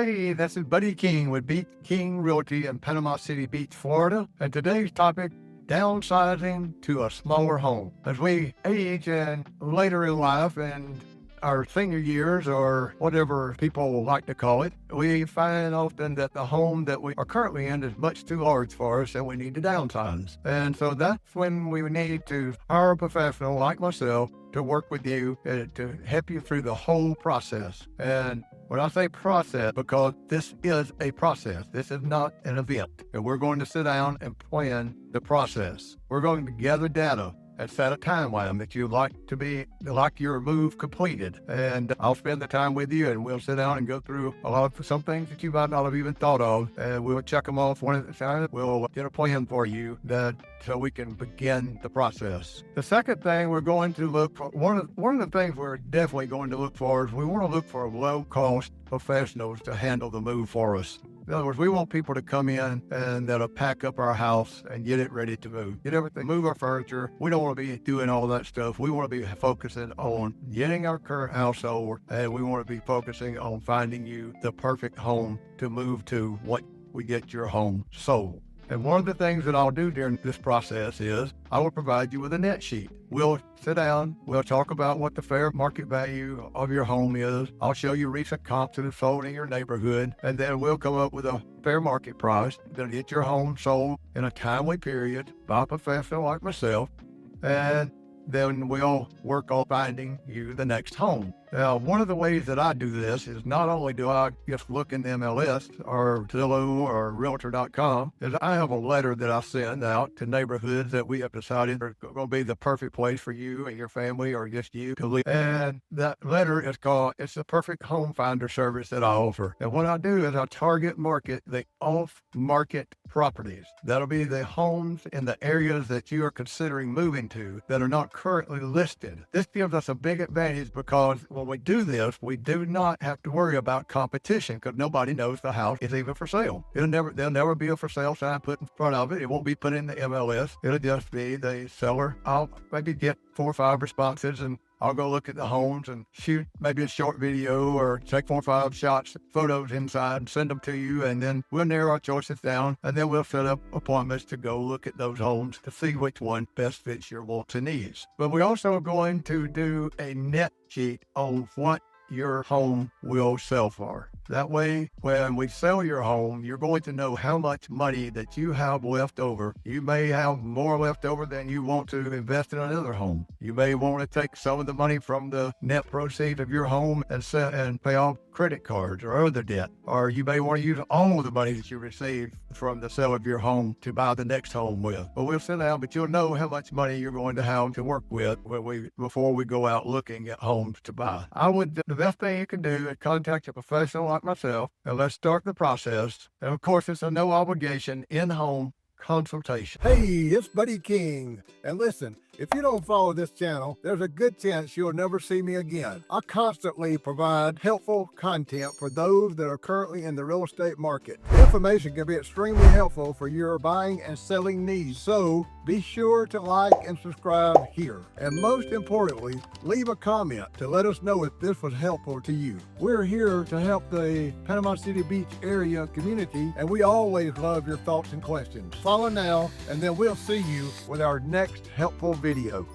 Hey, this is Buddy King with Beat King Realty in Panama City Beach, Florida. And today's topic, downsizing to a smaller home. As we age and later in life and our senior years, or whatever people like to call it, we find often that the home that we are currently in is much too large for us and we need to downsize. And so that's when we need to hire a professional like myself to work with you to help you through the whole process. And when I say process, because this is a process, this is not an event. And we're going to sit down and plan the process. We're going to gather data and set a timeline that you'd like your move completed. And I'll spend the time with you and we'll sit down and go through some things that you might not have even thought of. And we'll check them off one at a time. We'll get a plan for you so we can begin the process. The second thing we're going to look for, one of the things we're definitely going to look for is we want to look for low-cost professionals to handle the move for us. In other words, we want people to come in and that'll pack up our house and get it ready to move. Get everything, move our furniture. We don't want to be doing all that stuff. We want to be focusing on getting our current household, and we want to be focusing on finding you the perfect home to move to once we get your home sold. And one of the things that I'll do during this process is I will provide you with a net sheet. We'll sit down, we'll talk about what the fair market value of your home is. I'll show you recent comps that have sold in your neighborhood, and then we'll come up with a fair market price that'll get your home sold in a timely period by a professional like myself. And then we'll work on finding you the next home. Now, one of the ways that I do this is not only do I just look in the MLS or Zillow or Realtor.com, is I have a letter that I send out to neighborhoods that we have decided are going to be the perfect place for you and your family or just you to live. And that letter is it's the perfect home finder service that I offer. And what I do is I target market the off-market properties. That'll be the homes in the areas that you are considering moving to that are not currently listed. This gives us a big advantage because when we do this, we do not have to worry about competition because nobody knows the house is even for sale. There'll never be a for sale sign put in front of it. It won't be put in the MLS. It'll just be the seller. I'll maybe get 4 or 5 responses and I'll go look at the homes and shoot maybe a short video or take 4 or 5 photos inside and send them to you. And then we'll narrow our choices down and then we'll set up appointments to go look at those homes to see which one best fits your wants and needs. But we're also going to do a net sheet on what your home will sell for. That way, when we sell your home, you're going to know how much money that you have left over. You may have more left over than you want to invest in another home. You may want to take some of the money from the net proceeds of your home and pay off credit cards or other debt. Or you may want to use all of the money that you received from the sale of your home to buy the next home with. But we'll sit down, but you'll know how much money you're going to have to work with before we go out looking at homes to buy. The best thing you can do is contact a professional like myself, and let's start the process. And of course, it's a no obligation in-home consultation. Hey, it's Buddy King. And listen, if you don't follow this channel, there's a good chance you'll never see me again. I constantly provide helpful content for those that are currently in the real estate market. Information can be extremely helpful for your buying and selling needs. So be sure to like and subscribe here. And most importantly, leave a comment to let us know if this was helpful to you. We're here to help the Panama City Beach area community, and we always love your thoughts and questions. Follow now, and then we'll see you with our next helpful video.